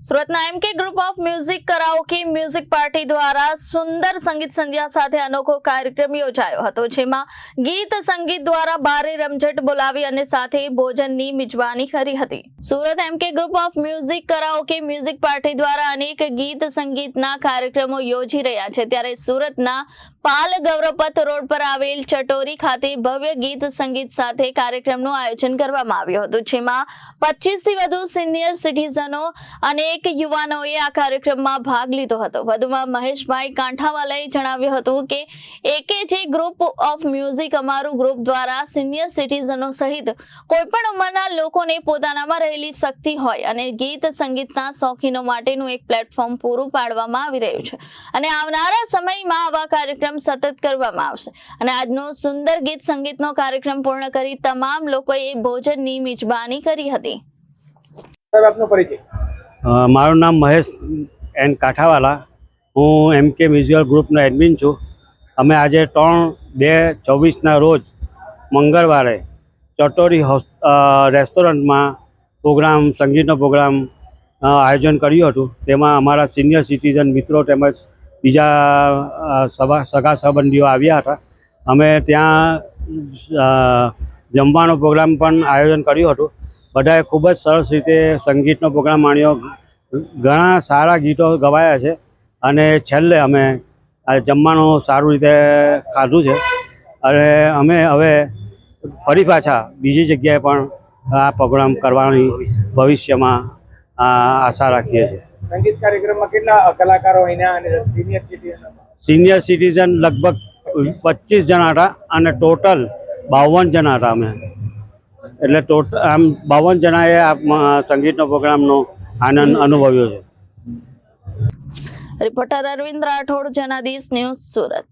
સુરતના એમકે group of music karaoke music party દ્વારા સુંદર સંગીત સંધ્યા સાથે અનોખો કાર્યક્રમ યોજાયો હતો, જેમાં ગીત સંગીત દ્વારા ભારે રમઝટ બોલાવી અને સાથે ભોજનની મિજબાની કરી હતી। સુરત એમકે group of music karaoke music party દ્વારા અનેક ગીત સંગીતના કાર્યક્રમો યોજી રહ્યા છે, ત્યારે સુરતના પાલ ગૌરવપથ રોડ પર આવેલ ચટોરી ખાતે ભવ્ય ગીત સંગીત સાથે કાર્યક્રમનું આયોજન કરવામાં આવ્યું હતું, જેમાં 25 થી વધુ સિનિયર સિટીઝનો અને યુવાનોએ આ કાર્યક્રમમાં ભાગ લીધો હતો। વધુમાં મહેશભાઈ કાંઠાવાલાએ જણાવ્યું હતું કે એકેજે ગ્રુપ ઓફ મ્યુઝિક અમારું ગ્રુપ દ્વારા સિનિયર સિટીઝનો સહિત કોઈપણ ઉંમરના લોકોને પોતાનામાં રહેલી શક્તિ હોય અને ગીત સંગીતના શોખીનો માટેનું એક પ્લેટફોર્મ પૂરું પાડવામાં આવી રહ્યું છે અને આવનારા સમયમાં આવા કાર્યક્રમ સતત કરવામાં આવશે। અને આજનો સુંદર ગીત સંગીતનો કાર્યક્રમ પૂર્ણ કરી તમામ લોકોએ ભોજનની મિજબાની કરી હતી। મારું નામ મહેશ એન કાંઠાવાલા, હું એમકે મ્યુઝિકલ ગ્રુપનો એડમિન છું। અમે આજે 3/2/24ના રોજ મંગળવારે ચટોરી રેસ્ટોરન્ટમાં સંગીતનો પ્રોગ્રામ આયોજન કર્યું હતું। તેમાં અમારા સિનિયર સિટીઝન મિત્રો તેમજ બીજા સગા સંબંધીઓ આવ્યા હતા। અમે ત્યાં જમવાનો પ્રોગ્રામ પણ આયોજન કર્યું હતું। બધાએ ખૂબ જ સરસ રીતે સંગીતનો પ્રોગ્રામ માણ્યો, ઘણા સારા ગીતો ગવાયા છે અને છેલ્લે અમે જમવાનું સારું રીતે ખાધું છે અને અમે હવે ફરી પાછા બીજી જગ્યાએ પણ આ પ્રોગ્રામ કરવાની ભવિષ્યમાં આશા રાખીએ છીએ। સંગીત કાર્યક્રમમાં કેટલા કલાકારો આવ્યા અને સિનિયર સિટીઝન લગભગ 25 જણા હતા અને ટોટલ 52 જણા હતા અમે, એટલે ટોટલ આમ 52 જણાએ આ સંગીતનો પ્રોગ્રામનો આનંદ અનુભવ્યો છે। Reporter Arvind Rathod, Janadesh news, Surat.